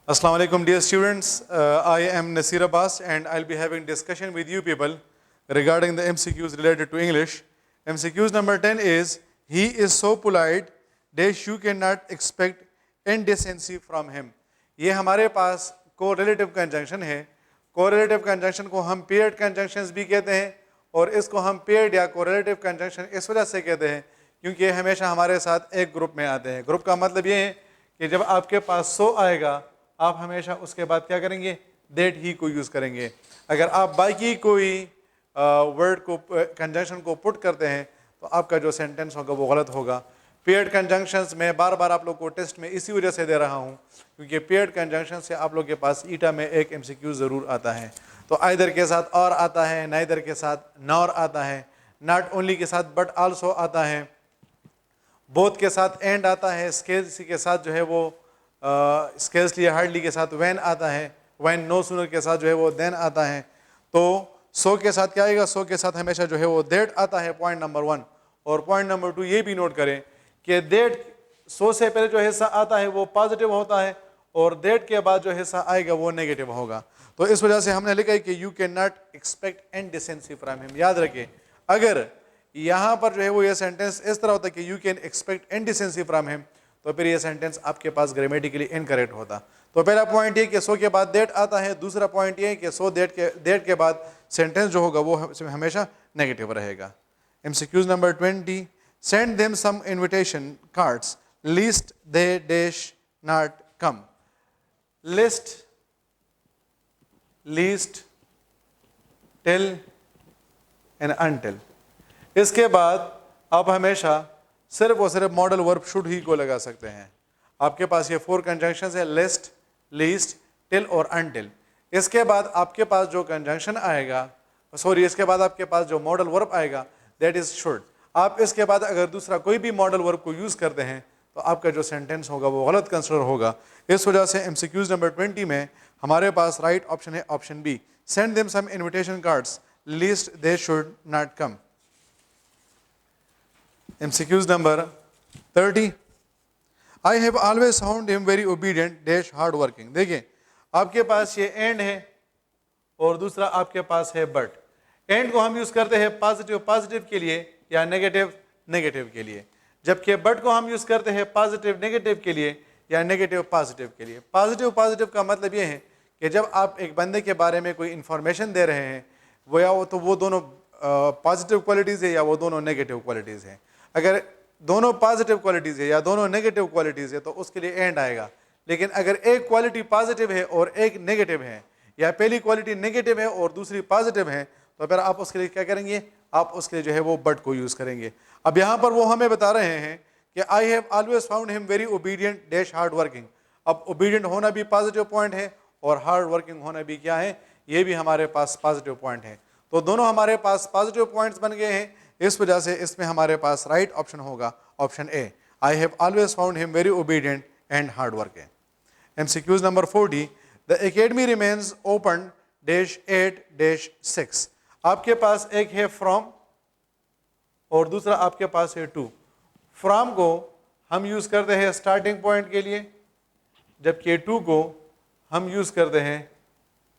Assalamu alaikum dear students, I am Nasir Abbas and I'll be having discussion with you people regarding the MCQs related to English. MCQs number 10 is, he is so polite that you cannot expect indecency from him. ये हमारे पास correlative conjunction है. Correlative conjunction को हम paired conjunctions भी कहते हैं और इसको हम paired या correlative conjunction इस वजह से कहते हैं क्योंकि ये हमेशा हमारे साथ एक ग्रुप में आते हैं. ग्रुप का मतलब ये है कि जब आपके पास so आएगा आप हमेशा उसके बाद क्या करेंगे, that ही को यूज़ करेंगे. अगर आप बाकी कोई वर्ड को कंजंक्शन को पुट करते हैं तो आपका जो सेंटेंस होगा वो गलत होगा. पेयर्ड कंजंक्शंस में बार बार आप लोग को टेस्ट में इसी वजह से दे रहा हूँ क्योंकि पेयर्ड कंजंक्शन से आप लोग के पास ईटा में एक MCQ ज़रूर आता है. तो आइदर के साथ और आता है, नाइदर के साथ नॉर आता है, नॉट ओनली के साथ बट आल्सो आता है, बोथ के साथ एंड आता है, स्केल्स के साथ जो है वो स्केल्सली हार्डली के साथ व्हेन आता है, व्हेन नो सूनर के साथ जो है वो देन आता है. तो सो के साथ क्या आएगा, सो के साथ हमेशा जो है वो दैट आता है, पॉइंट नंबर 1. और पॉइंट नंबर 2 ये भी नोट करें कि दैट सो से पहले जो हिस्सा आता है वो पॉजिटिव होता है और दैट के बाद जो हिस्सा आएगा वो नेगेटिव होगा. तो इस वजह से हमने लिखा है कि you can not expect indecency from him. याद रखें अगर यहाँ पर जो है वो ये सेंटेंस इस तरह होता है कि you can expect indecency from him तो फिर ये सेंटेंस आपके पास ग्रामेटिकली इनकरेक्ट होता. तो पहला पॉइंट ये कि सो के बाद दैट आता है, दूसरा पॉइंट ये है कि सो दैट के बाद सेंटेंस जो होगा वो हमेशा नेगेटिव रहेगा. MCQs number 20, send them some invitation cards lest they dash not come. List, lest, till and until. इसके बाद आप हमेशा सिर्फ और सिर्फ मॉडल वर्ब शुड ही को लगा सकते हैं. आपके पास ये 4 कंजंक्शंस है, लिस्ट, लीस्ट, टिल और अनटिल. इसके बाद आपके पास जो कंजंक्शन आएगा, सॉरी इसके बाद आपके पास जो मॉडल वर्ब आएगा दैट इज शुड. आप इसके बाद अगर दूसरा कोई भी मॉडल वर्ब को यूज़ करते हैं तो आपका जो सेंटेंस होगा वो गलत कंसिडर होगा. इस वजह से MCQs नंबर 20 में हमारे पास राइट ऑप्शन है option B, send them some invitation cards lest they should not come. MCQs number 30, I have always found him very obedient dash hard working. देखिए आपके पास ये एंड है और दूसरा आपके पास है बट. एंड को हम यूज़ करते हैं पॉजिटिव पॉजिटिव के लिए या नेगेटिव नेगेटिव के लिए, जबकि बट को हम यूज़ करते हैं पॉजिटिव नेगेटिव के लिए या नेगेटिव पॉजिटिव के लिए. पॉजिटिव पॉजिटिव का मतलब ये है कि जब आप एक बंदे के बारे में कोई इंफॉर्मेशन दे रहे हैं वो या तो वो दोनों पॉजिटिव क्वालिटीज़ है या वो दोनों नेगेटिव क्वालिटीज़ हैं. अगर दोनों पॉजिटिव क्वालिटीज़ है या दोनों नेगेटिव क्वालिटीज़ है तो उसके लिए एंड आएगा. लेकिन अगर एक क्वालिटी पॉजिटिव है और एक नेगेटिव है या पहली क्वालिटी नेगेटिव है और दूसरी पॉजिटिव है तो फिर आप उसके लिए क्या करेंगे, आप उसके लिए जो है वो बट को यूज़ करेंगे. अब यहाँ पर वो हमें बता रहे हैं कि I have always found him very obedient dash hard working. अब ओबीडियंट होना भी पॉजिटिव पॉइंट है और हार्ड वर्किंग होना भी क्या है, ये भी हमारे पास पॉजिटिव पॉइंट है. तो दोनों हमारे पास पॉजिटिव पॉइंट्स बन गए हैं. इस वजह से इसमें हमारे पास राइट ऑप्शन होगा option A, I have always found him very obedient and hard working. MCQs number 40, the academy remains open dash 8 dash 6. आपके पास एक है फ्रॉम और दूसरा आपके पास है टू. फ्रॉम को हम यूज़ करते हैं स्टार्टिंग पॉइंट के लिए जबकि टू को हम यूज़ करते हैं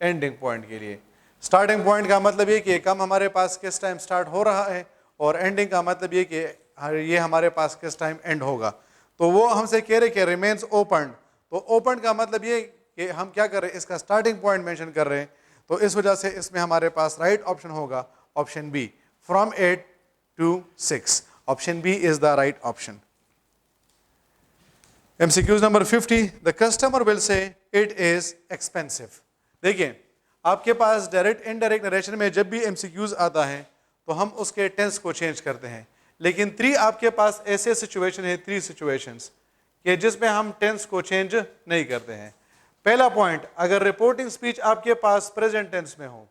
एंडिंग पॉइंट के लिए. स्टार्टिंग पॉइंट का मतलब ये कि काम हमारे पास किस टाइम स्टार्ट हो रहा है और एंडिंग का मतलब ये कि ये हमारे पास किस टाइम एंड होगा. तो वो हमसे कह रहे कि रिमेन्स ओपन, तो ओपन का मतलब ये कि हम क्या कर रहे हैं, इसका स्टार्टिंग पॉइंट मेंशन कर रहे हैं. तो इस वजह से इसमें हमारे पास राइट ऑप्शन होगा option B, from 8 to 6. Option B is the right option. MCQs number 50, the customer will say it is expensive. देखिए आपके पास डायरेक्ट इनडायरेक्ट नरेशन में जब भी MCQs आता है तो हम उसके टेंस को चेंज करते हैं. लेकिन 3 आपके पास ऐसे सिचुएशन है, 3 सिचुएशंस कि जिसमें हम टेंस को चेंज नहीं करते हैं. पहला पॉइंट, अगर रिपोर्टिंग स्पीच आपके पास प्रेजेंट टेंस में हो.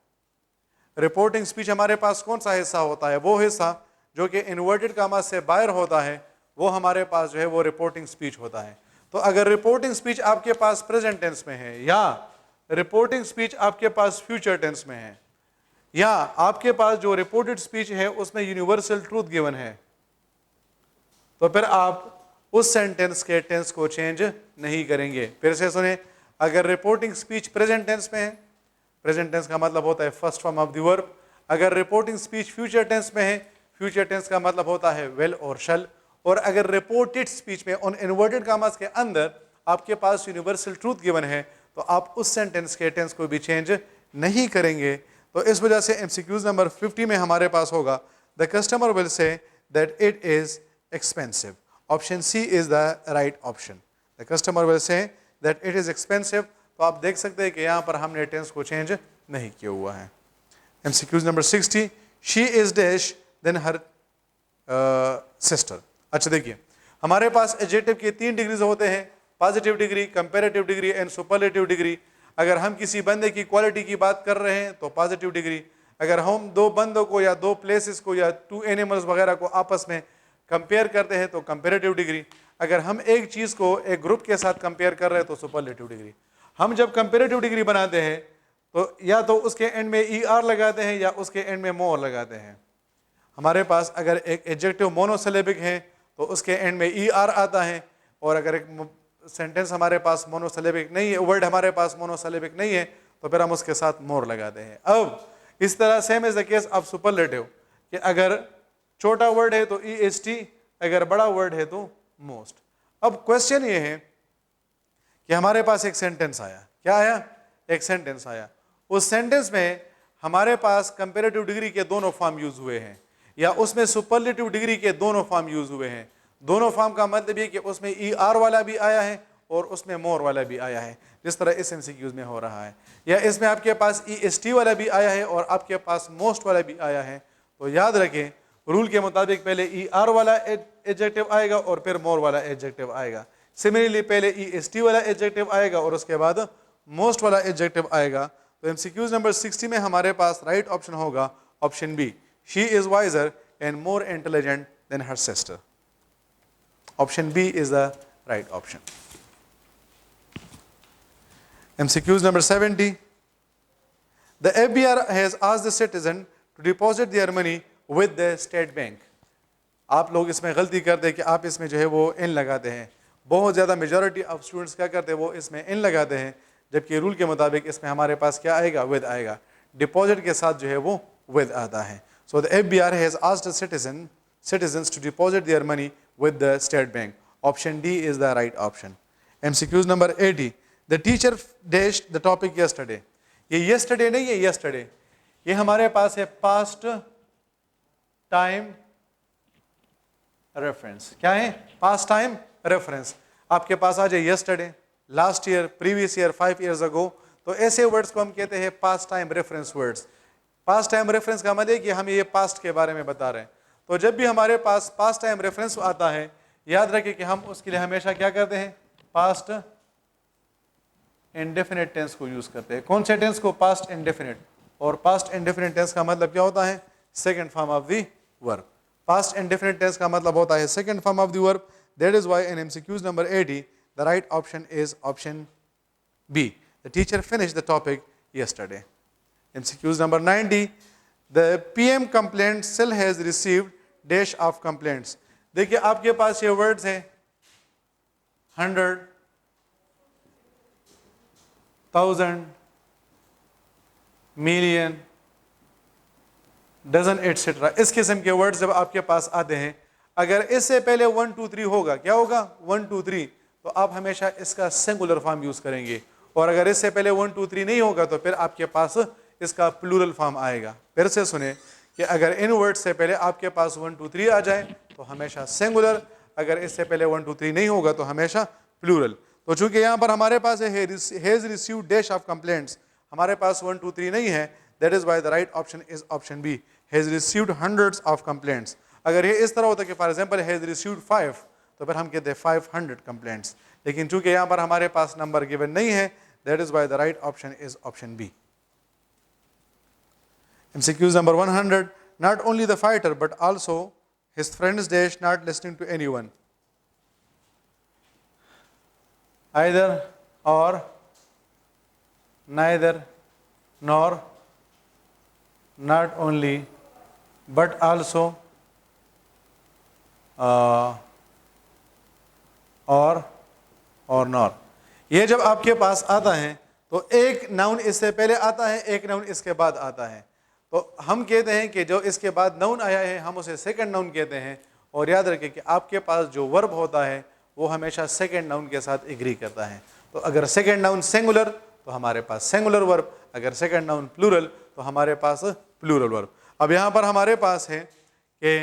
रिपोर्टिंग स्पीच हमारे पास कौन सा हिस्सा होता है, वो हिस्सा जो कि इन्वर्टेड कामा से बाहर होता है वो हमारे पास जो है वो रिपोर्टिंग स्पीच होता है. तो अगर रिपोर्टिंग स्पीच आपके पास प्रेजेंट टेंस में है या रिपोर्टिंग स्पीच आपके पास फ्यूचर टेंस में है या आपके पास जो रिपोर्टेड स्पीच है उसमें यूनिवर्सल ट्रूथ गिवन है तो फिर आप उस सेंटेंस के टेंस को चेंज नहीं करेंगे. फिर से सुने, अगर रिपोर्टिंग स्पीच प्रेजेंट टेंस में है, प्रेजेंट टेंस का मतलब होता है first form of the verb. अगर रिपोर्टिंग स्पीच फ्यूचर टेंस में है, फ्यूचर टेंस का मतलब होता है विल और शल। और अगर रिपोर्टेड स्पीच में ऑन इन्वर्टेड कामास के अंदर आपके पास यूनिवर्सल ट्रूथ गिवन है, तो आप उस सेंटेंस के टेंस को भी चेंज नहीं करेंगे। तो इस वजह से एमसीक्यूज नंबर 50 में हमारे पास होगा the customer will say that it is expensive. Option C is the right option. The customer will say that it is expensive. तो आप देख सकते हैं कि यहाँ पर हमने टेंस को चेंज नहीं किया हुआ है। MCQs number 60, she is dash than her sister. अच्छा देखिए, हमारे पास एडजेक्टिव के 3 डिग्रीज होते हैं, positive degree, comparative degree and superlative degree. अगर हम किसी बंदे की क्वालिटी की बात कर रहे हैं तो पॉजिटिव डिग्री। अगर हम 2 बंदों को या 2 प्लेसेस को या 2 एनिमल्स वगैरह को आपस में कंपेयर करते हैं तो कंपैरेटिव डिग्री। अगर हम एक चीज़ को एक ग्रुप के साथ कंपेयर कर रहे हैं तो सुपरलेटिव डिग्री। हम जब कंपैरेटिव डिग्री बनाते हैं तो या तो उसके एंड में ER लगाते हैं या उसके एंड में मोर लगाते हैं। हमारे पास अगर एक एडजेक्टिव मोनोसिलेबिक है तो उसके एंड में ER आता है, और अगर एक सेंटेंस हमारे पास मोनोसिलेबिक नहीं है, वर्ड हमारे पास मोनोसिलेबिक नहीं है, तो फिर हम उसके साथ मोर लगाते हैं। अब इस तरह same is the case of superlative कि अगर छोटा वर्ड है तो EST, अगर बड़ा वर्ड है तो मोस्ट। अब क्वेश्चन ये है कि हमारे पास एक सेंटेंस आया, क्या आया? एक सेंटेंस आया। उस सेंटेंस में हमारे पास कंपैरेटिव डिग्री के दोनों फॉर्म यूज हुए हैं, या उसमें सुपरलेटिव डिग्री के दोनों फॉर्म यूज हुए हैं। दोनों फॉर्म का मतलब ये कि उसमें ER वाला भी आया है और उसमें मोर वाला भी आया है, जिस तरह इस MCQs में हो रहा है। या इसमें आपके पास EST वाला भी आया है और आपके पास मोस्ट वाला भी आया है। तो याद रखें, रूल के मुताबिक पहले ER वाला एडजेक्टिव आएगा और फिर मोर वाला एडजेक्टिव आएगा। सिमिलरली पहले EST वाला एडजेक्टिव आएगा और उसके बाद मोस्ट वाला एडजेक्टिव आएगा। तो MCQs नंबर 60 में हमारे पास राइट ऑप्शन होगा option B, she is wiser and more intelligent than her sister. Option B is the right option. MCQs number 70. The FBR has asked the citizen to deposit their money with the state bank. आप लोग इसमें गलती करते हैं कि आप इसमें जो है वो इन लगाते हैं। बहुत ज़्यादा मेजॉरिटी ऑफ स्टूडेंट्स क्या करते हैं, वो इसमें इन लगाते हैं, जबकि रूल के मुताबिक इसमें हमारे पास क्या आएगा? विद आएगा। डिपॉजिट के साथ जो है वो विद आता है। So the FBR has asked the citizens to deposit their money with the state bank. Option D is the right option. MCQs number 80. The teacher dashed the topic yesterday. ये yesterday नहीं है, yesterday ये हमारे पास है past time reference। क्या है? past time reference। आपके पास आ जाए yesterday, last year, previous year, 5 years ago, तो ऐसे वर्ड्स को हम कहते हैं past time reference words। past time reference का मतलब है कि हम ये past के बारे में बता रहे हैं। तो जब भी हमारे पास पास्ट टाइम रेफरेंस आता है, याद रखें कि हम उसके लिए हमेशा क्या करते हैं? पास्ट इंडेफिनिट टेंस को यूज करते हैं। कौन से टेंस को? Past indefinite. और पास्ट इंडेफिनिट टेंस का मतलब क्या होता है? Second form of the verb. Past indefinite tense का मतलब होता है second form of the verb. That is why in MCQs number 80 the right option is option B, the teacher finished the topic yesterday. MCQs number 90. The PM complaint cell has received dash of complaints. देखिए आपके पास ये words हैं 100, 1000, million, dozen etcetera. इस किस्म के words जब आपके पास आते हैं, अगर इससे पहले 1 2 3 होगा, क्या होगा? 1 2 3, तो आप हमेशा इसका सिंगुलर फॉर्म यूज करेंगे। और अगर इससे पहले 1 2 3 नहीं होगा तो फिर आपके पास इसका प्लूरल फॉर्म आएगा। फिर से सुने कि अगर इन वर्ड से पहले आपके पास 1 2 3 आ जाए तो हमेशा सिंगुलर, अगर इससे पहले 1 2 3 नहीं होगा तो हमेशा प्लूरल। तो चूंकि यहाँ पर हमारे पास है has received dash of complaints, हमारे पास 1 2 3 नहीं है, that is why the right option is option B, has received hundreds of complaints. अगर ये इस तरह होता कि फॉर एग्जांपल हैज रिसीव्ड 5, तो फिर हम कहते हैं 500 कंप्लेंट्स, लेकिन चूंकि यहाँ पर हमारे पास नंबर गिवन नहीं है, that is why the right option is option B. MCQs number 100. Not only the fighter but also his friends dash not listening to anyone. Either or, neither nor, not only but also, or nor. ये जब आपके पास आता है तो एक noun इससे पहले आता है, एक नाउन इसके बाद आता है, तो हम कहते हैं कि जो इसके बाद नाउन आया है हम उसे सेकंड नाउन कहते हैं। और याद रखें कि आपके पास जो वर्ब होता है वो हमेशा सेकंड नाउन के साथ एग्री करता है। तो अगर सेकंड नाउन सिंगुलर तो हमारे पास सिंगुलर वर्ब, अगर सेकंड नाउन प्लूरल तो हमारे पास प्लूरल वर्ब। अब यहाँ पर हमारे पास है कि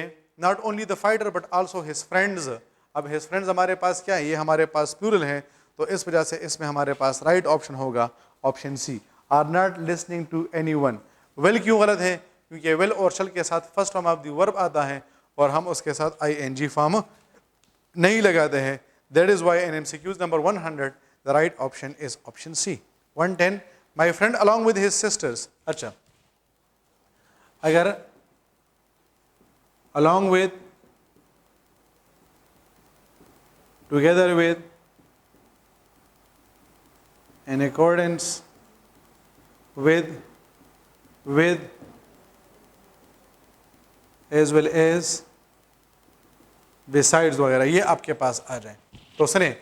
not only the fighter but also his friends. अब हिज फ्रेंड्स हमारे पास क्या है, ये हमारे पास प्लूरल है, तो इस वजह से इसमें हमारे पास राइट ऑप्शन होगा option C, are not listening to anyone. Will क्यों गलत है, क्योंकि वेल और शल के साथ first form of the verb आता है और हम उसके साथ ING फॉर्म नहीं लगाते हैं। That is why in MCQs number 100 the right option is option C. 110 my friend along with his sisters. अच्छा, अगर along with, together with, in accordance with, as well as, besides वगैरह ये आपके पास आ जाए। तो सुने,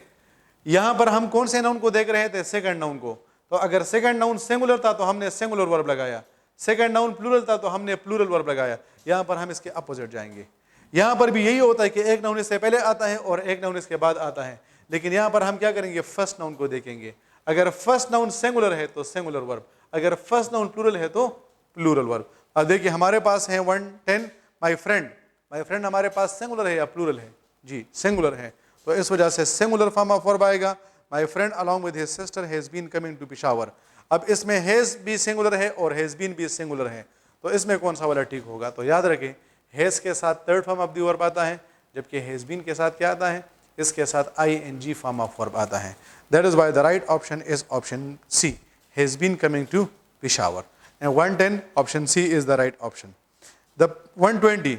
यहाँ पर हम कौन से नाउन को देख रहे थे, सेकंड नाउन को। तो अगर सेकंड नाउन सिंगुलर था तो हमने सिंगुलर वर्ब लगाया, सेकंड नाउन प्लूरल था तो हमने प्लूरल वर्ब लगाया। यहाँ पर हम इसके अपोजिट जाएंगे। यहाँ पर भी यही होता है कि एक नाउन इससे पहले आता है और एक नाउन इसके बाद आता है, लेकिन यहाँ पर हम क्या करेंगे, फर्स्ट नाउन को देखेंगे। अगर फर्स्ट नाउन सिंगुलर है तो सिंगुलर वर्ब, अगर फर्स्ट नाउन प्लूरल है तो प्लूरल वर्ब। अब देखिए हमारे पास है 110 माई फ्रेंड। माई फ्रेंड हमारे पास सिंगुलर है या प्लूरल है, जी सिंगुलर है, तो इस वजह से सिंगुलर फॉर्म ऑफ वर्ब आएगा। My friend along with his sister has been coming to Peshawar. अब इसमें हैज भी सिंगुलर है और हैज बीन भी सिंगुलर है, तो इसमें कौन सा वाला ठीक होगा। तो याद रखें हैज के साथ third form of the verb आता है, जबकि हैज बीन के साथ क्या आता है, इसके साथ ING फॉर्म ऑफ वर्ब आता है। That is why the right option is option C, has been coming to Peshawar. And 110 option C is the right option. The 120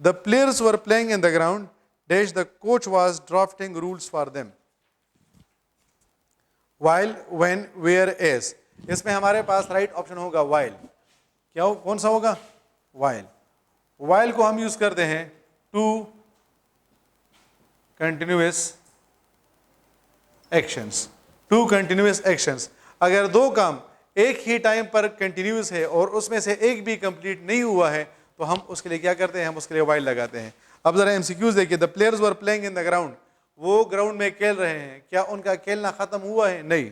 the players were playing in the ground dash the coach was drafting rules for them while when where as। इसमें हमारे पास right option होगा while। क्या हो, कौन सा होगा, while। while को हम यूज करते हैं two continuous actions, two continuous actions. अगर दो काम एक ही टाइम पर कंटिन्यूअस है और उसमें से एक भी कंप्लीट नहीं हुआ है तो हम उसके लिए क्या करते हैं, हम उसके लिए while लगाते हैं। अब जरा MCQs देखिए, the players were playing in the ground, वो ग्राउंड में खेल रहे हैं, क्या उनका खेलना खत्म हुआ है, नहीं।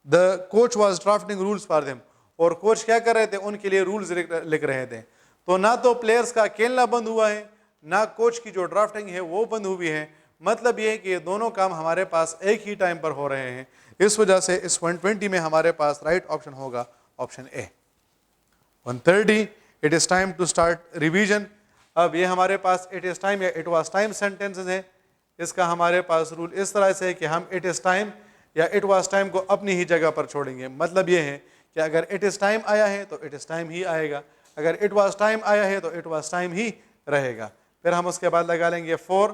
The coach was drafting rules for them, और कोच क्या कर रहे थे, उनके लिए रूल्स लिख रहे थे। तो ना तो प्लेयर्स का खेलना बंद हुआ है, ना कोच की जो ड्राफ्टिंग है वो बंद हुई है। मतलब ये है कि ये दोनों काम हमारे पास एक ही टाइम पर हो रहे हैं। इस वजह से इस 120 में हमारे पास राइट ऑप्शन होगा option A. 130 it is time to start revision. अब ये हमारे पास इट इज टाइम या इट वाज टाइम सेंटेंसेस है। इसका हमारे पास रूल इस तरह से है कि हम इट इज टाइम या इट वाज टाइम को अपनी ही जगह पर छोड़ेंगे। मतलब ये है कि अगर इट इज टाइम आया है तो इट इज टाइम ही आएगा, अगर इट वाज टाइम आया है तो इट वाज टाइम ही रहेगा। फिर हम उसके बाद लगा लेंगे फॉर,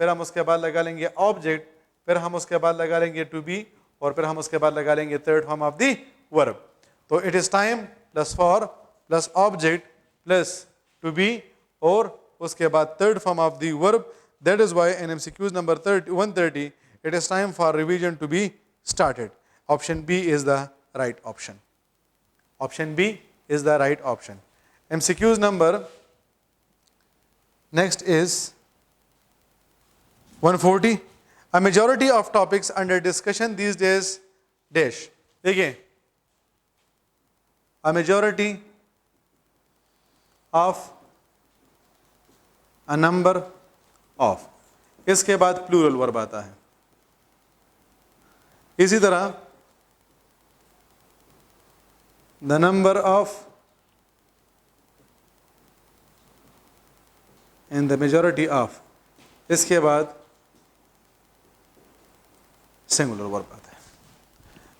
फिर हम उसके बाद लगा लेंगे ऑब्जेक्ट, फिर हम उसके बाद लगा लेंगे टू बी, और फिर हम उसके बाद लगा लेंगे third form of the verb. तो it is time plus for plus object plus to be और उसके बाद third form of the verb. That is why in MCQs number 130 it is time for revision to be started. Option B is the right option. Option B is the right option. MCQs number next is 140. A majority of topics under discussion these days dash. देखिए, a majority of a number of, इसके बाद plural verb आता है। इसी तरह the number of in the majority of, इसके बाद singular verb आता है।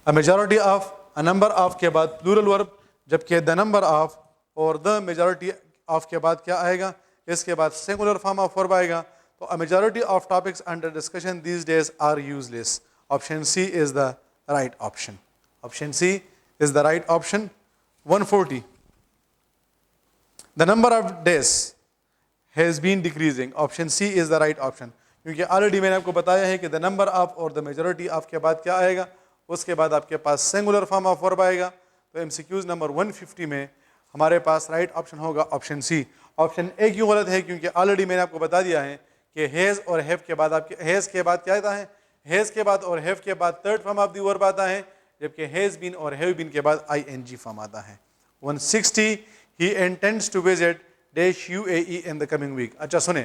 A majority of, a number of के बाद प्लूरल वर्ब, जबकि द नंबर ऑफ और द मेजॉरिटी ऑफ के बाद क्या आएगा, इसके बाद सिंगुलर फॉर्म ऑफ वर्ब आएगा। तो a majority of topics under discussion these days are useless. Option C is the right option. Option C is the right option. 140. The number of days has been decreasing. Option C is the right option. क्योंकि already मैंने आपको बताया है कि the number of और the majority of के बाद क्या आएगा, उसके बाद आपके पास सिंगुलर फॉर्म ऑफ वर्ब आएगा। तो एमसीक्यूज नंबर 150 में हमारे पास राइट ऑप्शन होगा ऑप्शन सी। ऑप्शन ए क्यों गलत है? क्योंकि ऑलरेडी मैंने आपको बता दिया है कि हैज़ और हैव के बाद आपके हैज़ के बाद क्या आता है? हैज़ के बाद और हैव के बाद third form of the verb आता है, जबकि हैज़ बीन और हैव बीन के बाद आईएनजी फॉर्म आता है। 160 he intends to visit dash UAE in the coming week. अच्छा सुने,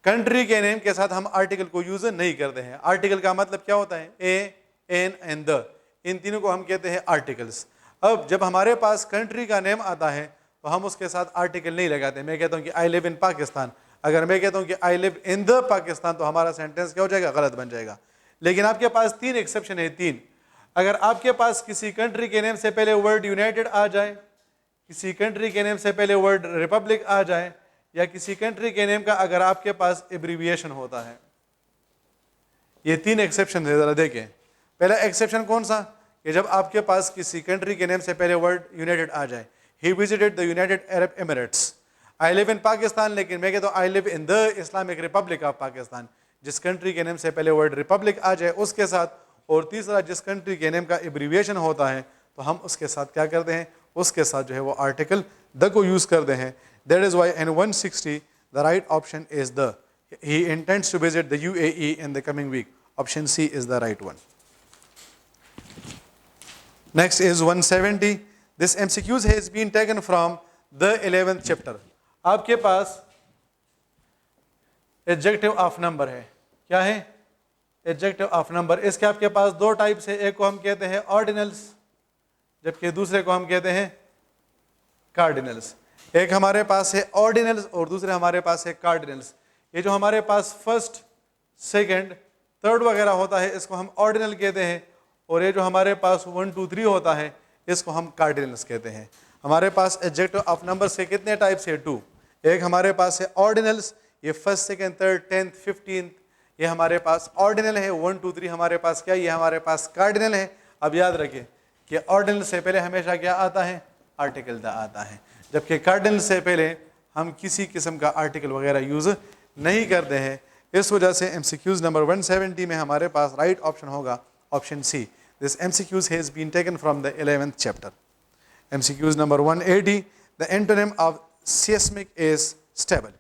कंट्री के नेम के साथ हम आर्टिकल को यूज नहीं करते हैं। आर्टिकल का मतलब क्या होता है? ए, एन एंड द, इन तीनों को हम कहते हैं आर्टिकल्स। अब जब हमारे पास कंट्री का नेम आता है तो हम उसके साथ आर्टिकल नहीं लगाते। मैं कहता हूँ कि आई लिव इन पाकिस्तान, अगर मैं कहता हूँ कि I live in the Pakistan तो हमारा सेंटेंस क्या हो जाएगा? गलत बन जाएगा। लेकिन आपके पास 3 एक्सेप्शन है, 3। अगर आपके पास किसी कंट्री के नेम से पहले वर्ड यूनाइटेड आ जाए, किसी कंट्री के नेम से पहले वर्ड रिपब्लिक आ जाए, या किसी कंट्री के नेम का अगर आपके पास एब्रीविएशन होता है, ये 3 एक्सेप्शन है। जरा देखें, पहला एक्सेप्शन कौन सा? कि जब आपके पास किसी कंट्री के नेम से पहले वर्ड यूनाइटेड आ जाए। He visited the United Arab Emirates. I live in Pakistan, लेकिन मैं कहता हूँ I live in the Islamic Republic of Pakistan. जिस कंट्री के नेम से पहले वर्ड रिपब्लिक आ जाए उसके साथ, और तीसरा जिस कंट्री के नेम का एब्रीविएशन होता है तो हम उसके साथ क्या करते हैं? उसके साथ जो है वो आर्टिकल द को यूज करते हैं। That is why in 160 the right option is the. He intends to visit the UAE in the coming week. Option C is the right one. Next is 170. This MCQs has been taken from the 11th chapter. आपके पास adjective of number है। क्या है? Adjective of number. इसके आपके पास 2 types है। एक को हम कहते हैं ऑर्डिनल्स, जबकि दूसरे को हम कहते हैं कार्डिनल्स। एक हमारे पास है ऑर्डिनल्स और दूसरे हमारे पास है कार्डिनल्स। ये जो हमारे पास फर्स्ट, सेकंड, थर्ड वगैरह होता है इसको हम ऑर्डिनल कहते हैं, और ये जो हमारे पास 1, 2, 3 होता है इसको हम कार्डिनल्स कहते हैं। हमारे पास एडजेक्टिव ऑफ नंबर से कितने टाइप्स है? 2। एक हमारे पास है ऑर्डिनल्स, ये first, second, third, 10th, 15th, ये हमारे पास ऑर्डिनल है। 1, 2, 3 हमारे पास क्या? ये हमारे पास कार्डिनल है। अब याद रखिए कि ऑर्डिनल से पहले हमेशा क्या आता है? आर्टिकल द आता है, जबकि कार्डिनल से पहले हम किसी किस्म का आर्टिकल वगैरह यूज नहीं करते हैं। इस वजह से एमसीक्यूज नंबर 170 में हमारे पास राइट ऑप्शन होगा option C. This MCQs has been taken from the 11th chapter. MCQs number 180. The antonym of seismic is stable.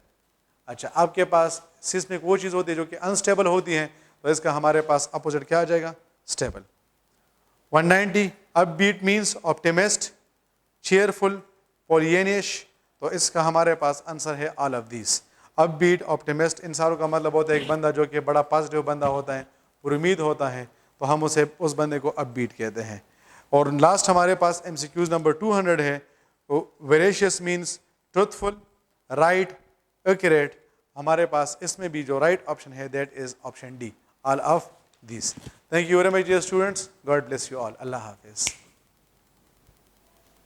अच्छा, आपके पास seismic वो चीज़ होती है जो कि unstable होती है, तो इसका हमारे पास opposite क्या आ जाएगा? Stable. 190. Upbeat means optimist, cheerful, pollyannaish. तो इसका हमारे पास आंसर है all of these. Upbeat, optimist, इन सारों का मतलब होता है एक बंदा जो कि बड़ा पॉजिटिव बंदा होता है, उम्मीद होता है, तो हम उसे उस बंदे को अपबीट कहते हैं। और लास्ट हमारे पास एमसीक्यूज नंबर 200 है। तो veracious means truthful, right, accurate. हमारे पास इसमें भी जो राइट ऑप्शन है that is option D, all of this. Thank you very much dear students, God bless you all. अल्लाह हाफिज़।